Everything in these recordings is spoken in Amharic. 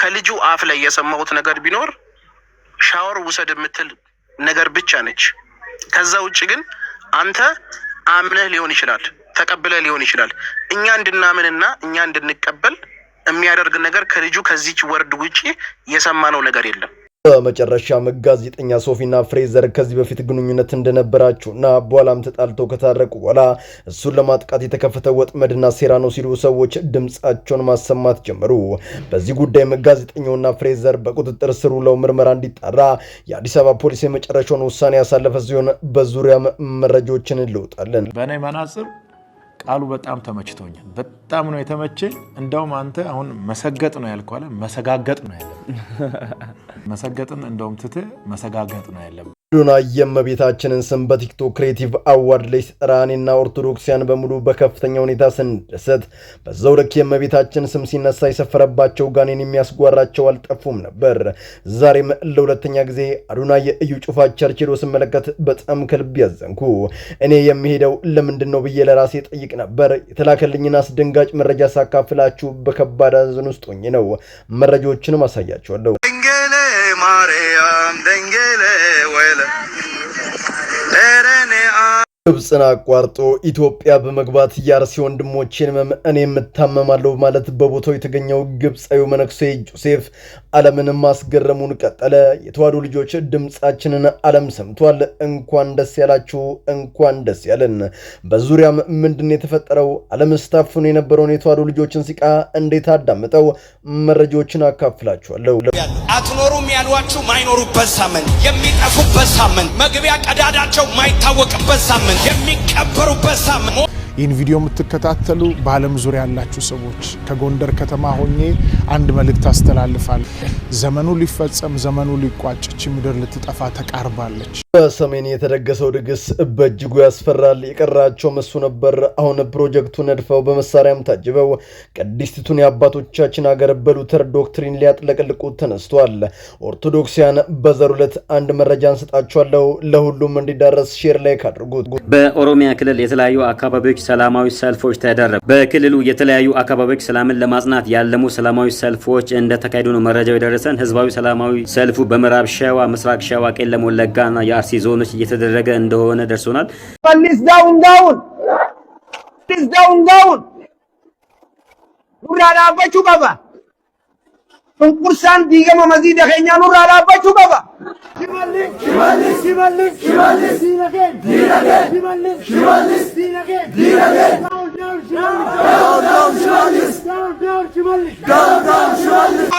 ከልጁ አፍ ላይ የሰማሁት ነገር ቢኖር ሻወር ውሰድ የምትል ነገር ብቻ ነች። ከዛ ውጭ ግን አንተ አምነህ ሊሆን ይችላል፣ ተቀብለህ ሊሆን ይችላል። እኛ እንድናምንና እኛ እንድንቀበል የሚያደርግ ነገር ከልጁ ከዚች ወርድ ውጪ የሰማነው ነገር የለም። በመጨረሻም ጋዜጠኛ ሶፊና ፍሬዘር ከዚህ በፊት ግንኙነት እንደነበራቸውና በኋላም ተጣልተው ከታረቁ በኋላ እሱን ለማጥቃት የተከፈተ ወጥመድና ሴራ ነው ሲሉ ሰዎች ድምጻቸውን ማሰማት ጀመሩ። በዚህ ጉዳይም ጋዜጠኛውና ፍሬዘር በቁጥጥር ስር ውለው ምርመራ እንዲጣራ የአዲስ አበባ ፖሊስ የመጨረሻውን ውሳኔ ያሳለፈ ሲሆን በዙሪያም መረጃዎችን እንለውጣለን። በእኔ መነጽር ቃሉ በጣም ተመችቶኛል። በጣም ነው የተመቸኝ። እንደውም አንተ አሁን መሰገጥ ነው ያልኳለ መሰጋገጥ ነው ያለው። መሰገጥን እንደውም ትተ መሰጋገጥ ነው ያለው። አዶናይ የእመቤታችንን ስም በቲክቶክ ክሬቲቭ አዋርድ ላይ ጠራኔና ኦርቶዶክሲያን በሙሉ በከፍተኛ ሁኔታ ስንደሰት በዛው ልክ የእመቤታችን ስም ሲነሳ የሰፈረባቸው ጋኔን የሚያስጓራቸው አልጠፉም ነበር። ዛሬም ለሁለተኛ ጊዜ አዶናይ የእዩ ጩፋ ቸርች ሄዶ ስመለከት በጣም ከልብ ያዘንኩ። እኔ የሚሄደው ለምንድን ነው ብዬ ለራሴ ጠይቅ ነበር። የተላከልኝን አስደንጋጭ መረጃ ሳካፍላችሁ በከባድ ሐዘን ውስጥ ሆኜ ነው። መረጃዎችንም አሳያችኋለሁ። ግብፅን አቋርጦ ኢትዮጵያ በመግባት የአርሲ ወንድሞቼን እኔ የምታመማለሁ ማለት በቦታው የተገኘው ግብፃዊ መነኩሴ ጆሴፍ ዓለምን ማስገረሙን ቀጠለ። የተዋሕዶ ልጆች ድምፃችንን ዓለም ሰምቷል። እንኳን ደስ ያላችሁ፣ እንኳን ደስ ያለን። በዙሪያም ምንድን የተፈጠረው? ዓለም ስታፍኑ የነበረውን የተዋሕዶ ልጆችን ሲቃ እንዴት አዳምጠው? መረጃዎችን አካፍላችኋለሁ። አትኖሩም ያሏችሁ ማይኖሩበት ሳምንት፣ የሚጠፉበት ሳምንት፣ መግቢያ ቀዳዳቸው ማይታወቅበት ሳምንት፣ የሚቀበሩበት ሳምንት። ይህን ቪዲዮ የምትከታተሉ በዓለም ዙሪያ ያላችሁ ሰዎች ከጎንደር ከተማ ሆኜ አንድ መልእክት አስተላልፋለሁ። ዘመኑ ሊፈጸም፣ ዘመኑ ሊቋጭ፣ ምድር ልትጠፋ ተቃርባለች። በሰሜን የተደገሰው ድግስ በእጅጉ ያስፈራል። የቀራቸው መሱ ነበር። አሁን ፕሮጀክቱ ነድፈው በመሳሪያም ታጅበው ቅድስቲቱን የአባቶቻችን ሀገር በሉተር ዶክትሪን ሊያጥለቀልቁ ተነስቷል። ኦርቶዶክሲያን በዘር ዕለት አንድ መረጃ እንሰጣችኋለሁ። ለሁሉም እንዲዳረስ ሼር ላይክ አድርጉት። በኦሮሚያ ክልል የተለያዩ አካባቢዎች ሰላማዊ ሰልፎች ተደረጉ። በክልሉ የተለያዩ አካባቢዎች ሰላምን ለማጽናት ያለሙ ሰላማዊ ሰልፎች እንደተካሄዱ ነው መረጃው የደረሰን። ህዝባዊ ሰላማዊ ሰልፉ በምዕራብ ሸዋ፣ ምስራቅ ሸዋ፣ ቄለም ወለጋና የአርሲ ዞኖች እየተደረገ እንደሆነ ደርሶናል። ፕሊዝ ዳውን ዳውን ፕሊዝ ዳውን ዳውን ኑራ ዳባቹ ቀባ እንቁርሳን ዲገማ መዚድ ኸኛ ኑራ ዳባቹ ቀባ ሽመልስ ሽመልስ ሽመልስ ሽመልስ ዲነገ ዲነገ ሽመልስ ሽመልስ ዲነገ ዲነገ ዳውን ዳውን ሽመልስ ዳውን ዳውን ሽመልስ ዳውን ዳውን ሽመልስ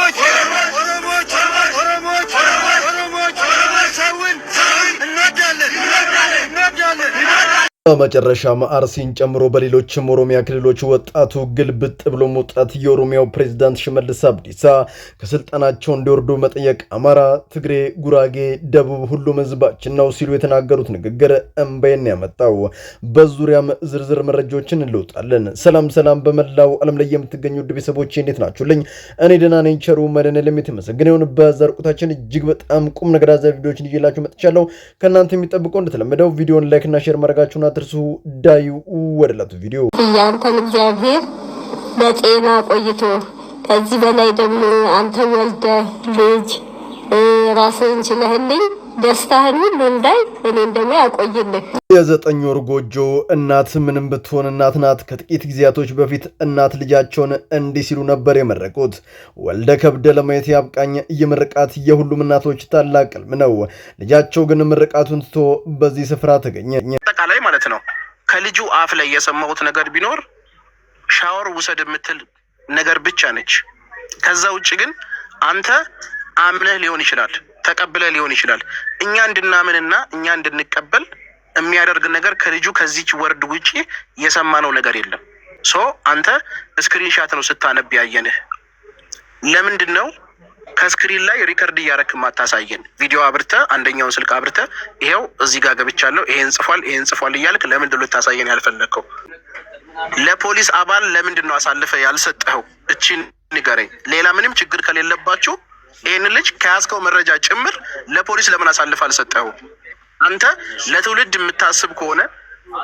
በመጨረሻም አርሲን ጨምሮ በሌሎችም ኦሮሚያ ክልሎች ወጣቱ ግልብጥ ብሎ መውጣት የኦሮሚያው ፕሬዝዳንት ሽመልስ አብዲሳ ከስልጣናቸው እንዲወርዱ መጠየቅ አማራ፣ ትግሬ፣ ጉራጌ፣ ደቡብ ሁሉም ህዝባችን ነው ሲሉ የተናገሩት ንግግር እንባዬን ያመጣው። በዙሪያም ዝርዝር መረጃዎችን እንለውጣለን። ሰላም ሰላም፣ በመላው ዓለም ላይ የምትገኙ ውድ ቤተሰቦቼ እንዴት ናችሁልኝ? እኔ ደህና ነኝ። ቸሩ መድኃኔዓለም የተመሰገነ ይሁን። በዛሬው ቆይታችን እጅግ በጣም ቁም ነገር አዘል ቪዲዮዎችን ይዤላችሁ መጥቻለሁ። ከእናንተ የሚጠብቀው እንደተለመደው ቪዲዮን ላይክ እና ሼር ማድረጋችሁን ትርሱ ዳዩ ወደላቱ ቪዲዮ ያንተን እግዚአብሔር በጤና ቆይቶ ከዚህ በላይ ደግሞ አንተ ወልደ ልጅ ራስህን ችለህልኝ ደስታህን ሁሉ እንዳይ እኔን ደግሞ ያቆይልህ። የ9 ወር ጎጆ እናት ምንም ብትሆን እናት ናት። ከጥቂት ጊዜያቶች በፊት እናት ልጃቸውን እንዲህ ሲሉ ነበር የመረቁት። ወልደ ከብደ ለማየት ያብቃኝ። የምርቃት የሁሉም እናቶች ታላቅ ሕልም ነው። ልጃቸው ግን ምርቃቱን ትቶ በዚህ ስፍራ ተገኘ። አጠቃላይ ማለት ነው ከልጁ አፍ ላይ የሰማሁት ነገር ቢኖር ሻወር ውሰድ የምትል ነገር ብቻ ነች። ከዛ ውጭ ግን አንተ አምነህ ሊሆን ይችላል፣ ተቀብለህ ሊሆን ይችላል። እኛ እንድናምንና እኛ እንድንቀበል የሚያደርግ ነገር ከልጁ ከዚች ወርድ ውጪ የሰማነው ነገር የለም። ሶ አንተ ስክሪንሻት ነው ስታነብ ያየንህ። ለምንድን ነው ከስክሪን ላይ ሪከርድ እያረክ ማታሳየን? ቪዲዮ አብርተ አንደኛውን ስልክ አብርተ ይሄው እዚህ ጋር ገብቻለሁ ይሄን ጽፏል እያልክ ለምንድን ነው ልታሳየን ያልፈለከው? ለፖሊስ አባል ለምንድን ነው አሳልፈ ያልሰጠኸው? እቺን ንገረኝ። ሌላ ምንም ችግር ከሌለባችሁ ይሄን ልጅ ከያዝከው መረጃ ጭምር ለፖሊስ ለምን አሳልፈ አልሰጠኸው? አንተ ለትውልድ የምታስብ ከሆነ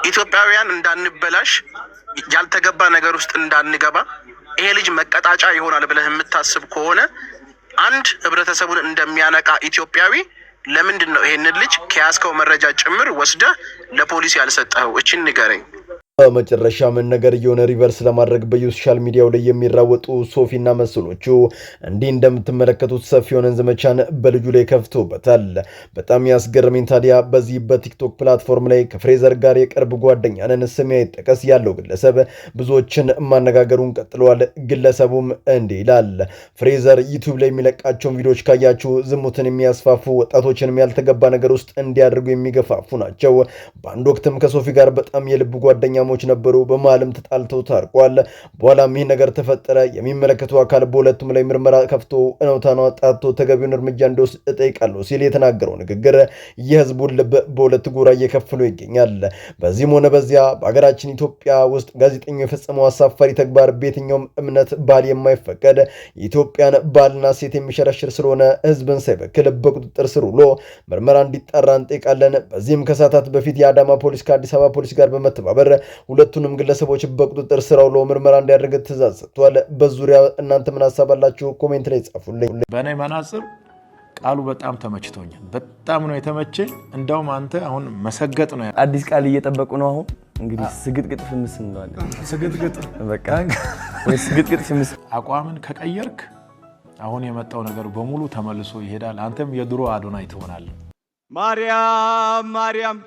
ኢትዮጵያውያን እንዳንበላሽ ያልተገባ ነገር ውስጥ እንዳንገባ ይሄ ልጅ መቀጣጫ ይሆናል ብለህ የምታስብ ከሆነ አንድ ህብረተሰቡን እንደሚያነቃ ኢትዮጵያዊ ለምንድን ነው ይሄንን ልጅ ከያዝከው መረጃ ጭምር ወስደ ለፖሊስ ያልሰጠው? እቺን ንገረኝ። በመጨረሻ ምን ነገር የሆነ ሪቨርስ ለማድረግ በሶሻል ሚዲያው ላይ የሚራወጡ ሶፊና መሰሎቹ እንዲህ እንደምትመለከቱት ሰፊ የሆነን ዘመቻን በልጁ ላይ ከፍቶበታል። በጣም ያስገርመኝ ታዲያ በዚህ በቲክቶክ ፕላትፎርም ላይ ከፍሬዘር ጋር የቅርብ ጓደኛ ነን ስም አይጠቀስ ያለው ግለሰብ ብዙዎችን ማነጋገሩን ቀጥሏል። ግለሰቡም እንዲህ ይላል። ፍሬዘር ዩቲዩብ ላይ የሚለቃቸውን ቪዲዮዎች ካያችሁ ዝሙትን የሚያስፋፉ ወጣቶችንም ያልተገባ ነገር ውስጥ እንዲያደርጉ የሚገፋፉ ናቸው። በአንድ ወቅትም ከሶፊ ጋር በጣም የልብ ጓደኛ ሞች ነበሩ። በመሃልም ተጣልተው ታርቋል። በኋላም ይህ ነገር ተፈጠረ። የሚመለከቱ አካል በሁለቱም ላይ ምርመራ ከፍቶ እውነታውን አጣርቶ ተገቢውን እርምጃ እንዲወስድ እጠይቃለሁ ሲል የተናገረው ንግግር የህዝቡን ልብ በሁለት ጎራ እየከፈለው ይገኛል። በዚህም ሆነ በዚያ በሀገራችን ኢትዮጵያ ውስጥ ጋዜጠኛው የፈጸመው አሳፋሪ ተግባር በየትኛውም እምነት ባህል የማይፈቀድ የኢትዮጵያን ባህልና ሴት የሚሸረሽር ስለሆነ ህዝብን ሳይበክል በቁጥጥር ስር ውሎ ምርመራ እንዲጣራ እንጠይቃለን። በዚህም ከሰዓታት በፊት የአዳማ ፖሊስ ከአዲስ አበባ ፖሊስ ጋር በመተባበር ሁለቱንም ግለሰቦች በቁጥጥር ስር አውሎ ምርመራ እንዲያደርግ ትዕዛዝ ሰጥቷል። በዙሪያ እናንተ ምን ሐሳብ አላችሁ? ኮሜንት ላይ ጻፉልኝ። በእኔ መነጽር ቃሉ በጣም ተመችቶኛል። በጣም ነው የተመቸኝ። እንደውም አንተ አሁን መሰገጥ ነው። አዲስ ቃል እየጠበቁ ነው። አሁን እንግዲህ ስግጥግጥ ፍምስ እንለዋለን። ስግጥግጥ በቃ ወይ ስግጥግጥ ፍምስ። አቋምን ከቀየርክ አሁን የመጣው ነገር በሙሉ ተመልሶ ይሄዳል። አንተም የድሮ አዶናይ ትሆናለህ። ማርያም ማርያም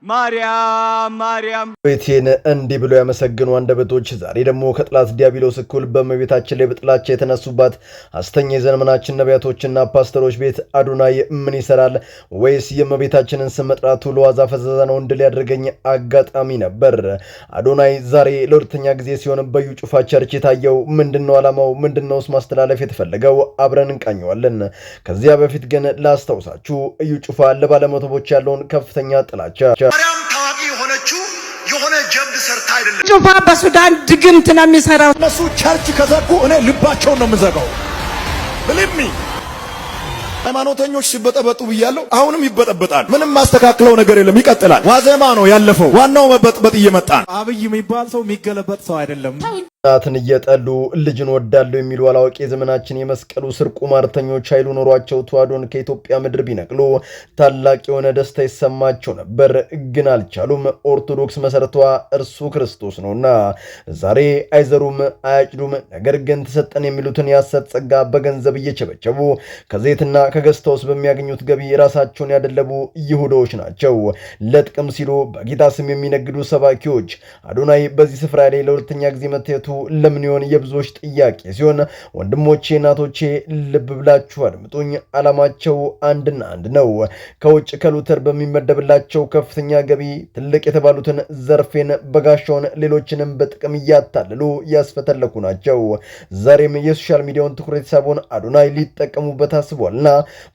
ማርያም ማርያም ቤቴን እንዲህ ብሎ ያመሰግኑ አንደበቶች ዛሬ ደግሞ ከጥላት ዲያብሎስ እኩል በእመቤታችን ላይ በጥላቻ የተነሱባት ሐሰተኛ የዘመናችን ነቢያቶችና ፓስተሮች ቤት አዶናይ ምን ይሰራል? ወይስ የእመቤታችንን ስም መጥራቱ ለዋዛ ፈዛዛ ነው እንድል ያደረገኝ አጋጣሚ ነበር። አዶናይ ዛሬ ለሁለተኛ ጊዜ ሲሆን በዩ ጩፋ ቸርች የታየው ምንድነው ዓላማው? ምንድነውስ ማስተላለፍ የተፈለገው? አብረን እንቃኘዋለን። ከዚያ በፊት ግን ላስታውሳችሁ እዩ ጩፋ ለባለመቶቦች ያለውን ከፍተኛ ጥላቻ ማርያም ታዋቂ የሆነችው የሆነ ጀብድ ሰርታ አይደለም። ጩፋ በሱዳን ድግምት ነው የሚሰራው። እነሱ ቸርች ከዘጉ እኔ ልባቸውን ነው የምዘጋው። ብልሚ ሃይማኖተኞች ሲበጠበጡ ብያለሁ። አሁንም ይበጠበጣል። ምንም ማስተካክለው ነገር የለም። ይቀጥላል። ዋዜማ ነው ያለፈው። ዋናው መበጥበጥ እየመጣ ነው። አብይ የሚባል ሰው የሚገለበጥ ሰው አይደለም። እናትን እየጠሉ ልጅን ወዳለው የሚሉ አላዋቂ የዘመናችን የመስቀሉ ስር ቁማርተኞች ኃይሉ ኖሯቸው ተዋዶን ከኢትዮጵያ ምድር ቢነቅሉ ታላቅ የሆነ ደስታ ይሰማቸው ነበር፣ ግን አልቻሉም። ኦርቶዶክስ መሰረቷ እርሱ ክርስቶስ ነውና ዛሬ አይዘሩም አያጭዱም። ነገር ግን ተሰጠን የሚሉትን የሐሰት ጸጋ በገንዘብ እየቸበቸቡ ከዘይትና ከገዝታውስ በሚያገኙት ገቢ ራሳቸውን ያደለቡ ይሁዳዎች ናቸው። ለጥቅም ሲሉ በጌታ ስም የሚነግዱ ሰባኪዎች። አዶናይ በዚህ ስፍራ ላይ ለሁለተኛ ጊዜ መታየቱ ለምን ይሆን የብዙዎች ጥያቄ ሲሆን፣ ወንድሞቼ እናቶቼ ልብ ብላችሁ አድምጡኝ። ዓላማቸው አንድና አንድ ነው። ከውጭ ከሉተር በሚመደብላቸው ከፍተኛ ገቢ ትልቅ የተባሉትን ዘርፌን፣ በጋሻውን፣ ሌሎችንም በጥቅም እያታለሉ ያስፈተለኩ ናቸው። ዛሬም የሶሻል ሚዲያውን ትኩረት የሳበውን አዶናይ ሊጠቀሙበት አስቧልና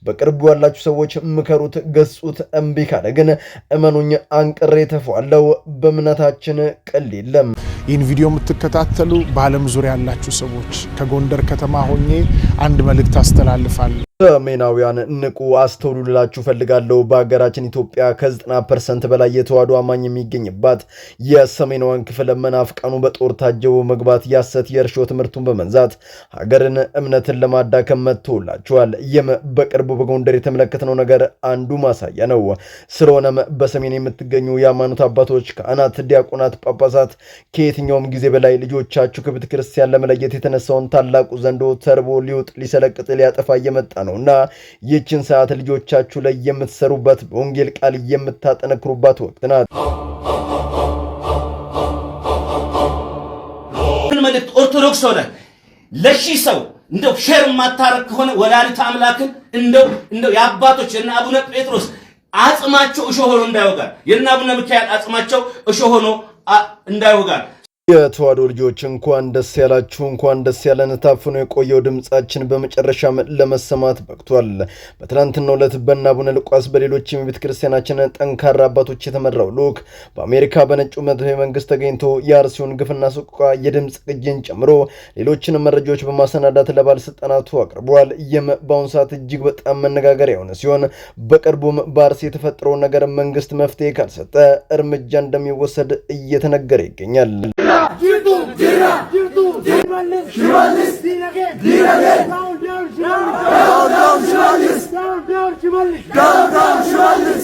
በቅርቡ ያላችሁ ሰዎች ምከሩት፣ ገጹት። እምቢ ካለ ግን እመኑኝ አንቅሬ ተፋለው። በእምነታችን ቀል የለም። ይህን ቪዲዮ የምትከታተሉ በዓለም ዙሪያ ያላችሁ ሰዎች ከጎንደር ከተማ ሆኜ አንድ መልእክት አስተላልፋለሁ። ሰሜናውያን ንቁ፣ አስተውሉ ልላችሁ ፈልጋለሁ። በሀገራችን ኢትዮጵያ ከ90% በላይ የተዋሕዶ አማኝ የሚገኝባት የሰሜናውያን ክፍል መናፍቃኑ በጦር ታጀቡ መግባት የሐሰት የእርሾ ትምህርቱን በመንዛት ሀገርን እምነትን ለማዳከም መጥተውላቸዋል። ይህም በቅርቡ በጎንደር የተመለከትነው ነገር አንዱ ማሳያ ነው። ስለሆነም በሰሜን የምትገኙ የሃይማኖት አባቶች፣ ካህናት፣ ዲያቆናት፣ ጳጳሳት ከየትኛውም ጊዜ በላይ ልጆቻችሁ ከቤተ ክርስቲያን ለመለየት የተነሳውን ታላቁ ዘንዶ ተርቦ ሊውጥ ሊሰለቅጥ ሊያጠፋ እየመጣ ነውና ይህችን ሰዓት ልጆቻችሁ ላይ የምትሰሩበት በወንጌል ቃል የምታጠነክሩባት ወቅት ናት። መልእክት ኦርቶዶክስ ሆነ ለሺህ ሰው እንደው ሼር ማታረክ ከሆነ ወላዲተ አምላክን እንደው የአባቶች የነ አቡነ ጴጥሮስ አጽማቸው እሾህ ሆኖ እንዳይወጋል፣ የነ አቡነ ሚካኤል አጽማቸው እሾህ ሆኖ እንዳይወጋል። የተዋሕዶ ልጆች እንኳን ደስ ያላችሁ፣ እንኳን ደስ ያለን። ታፍኖ የቆየው ድምጻችን በመጨረሻም ለመሰማት በቅቷል። በትናንትናው ዕለት በእነ አቡነ ሉቃስ በሌሎችም የቤተ ክርስቲያናችን ጠንካራ አባቶች የተመራው ልዑክ በአሜሪካ በነጩ ቤተ መንግስት ተገኝቶ የአርሲውን ግፍና ሰቆቃ የድምፅ ቅጂን ጨምሮ ሌሎችን መረጃዎች በማሰናዳት ለባለስልጣናቱ አቅርበዋል። ይህም በአሁኑ ሰዓት እጅግ በጣም መነጋገሪያ የሆነ ሲሆን በቅርቡም በአርሲ የተፈጠረው ነገር መንግስት መፍትሄ ካልሰጠ እርምጃ እንደሚወሰድ እየተነገረ ይገኛል። ሽመልስ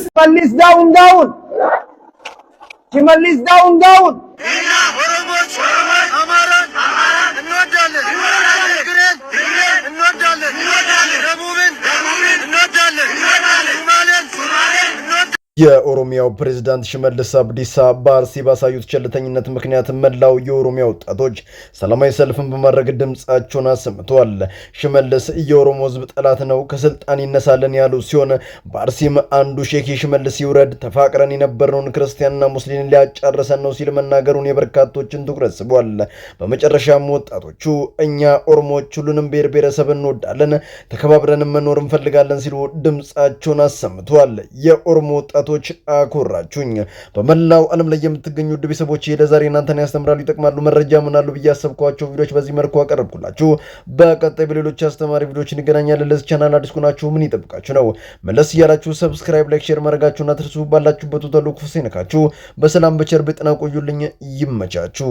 ሽመልስ ዳውን ዳውን ሽመልስ ዳውን ዳውን እኛ ኦሮሞች አማራን እንወዳለን፣ ትግሬን እንወዳለን፣ ደቡብን እንወዳለን፣ ሶማሌን እንወዳለን። የኦሮሚያው ፕሬዝዳንት ሽመልስ አብዲሳ በአርሲ ባሳዩት ቸልተኝነት ምክንያት መላው የኦሮሚያ ወጣቶች ሰላማዊ ሰልፍን በማድረግ ድምጻቸውን አሰምተዋል። ሽመልስ የኦሮሞ ሕዝብ ጠላት ነው፣ ከስልጣን ይነሳለን ያሉ ሲሆን በአርሲም አንዱ ሼክ ሽመልስ ይውረድ፣ ተፋቅረን የነበረውን ክርስቲያንና ሙስሊምን ሊያጫርሰን ነው ሲል መናገሩን የበርካቶችን ትኩረት ስቧል። በመጨረሻም ወጣቶቹ እኛ ኦሮሞዎች ሁሉንም ብሔር ብሔረሰብ እንወዳለን፣ ተከባብረን መኖር እንፈልጋለን ሲሉ ድምጻቸውን አሰምተዋል። የኦሮሞ ወጣቶች አኮራችሁኝ። በመላው ዓለም ላይ የምትገኙ ውድ ቤተሰቦች ለዛሬ እናንተን ያስተምራሉ፣ ይጠቅማሉ፣ መረጃ ምናሉ ብዬ ያሰብኳቸው ቪዲዮዎች በዚህ መልኩ አቀረብኩላችሁ። በቀጣይ በሌሎች አስተማሪ ቪዲዮዎች እንገናኛለን። ለዚህ ቻናል አዲስ ከሆናችሁ ምን ይጠብቃችሁ ነው? መለስ እያላችሁ ሰብስክራይብ፣ ላይክ፣ ሼር ማድረጋችሁን አትርሱ። ባላችሁበት ሁሉ ክፉ ሳይነካችሁ በሰላም በቸር በጤና ቆዩልኝ። ይመቻችሁ።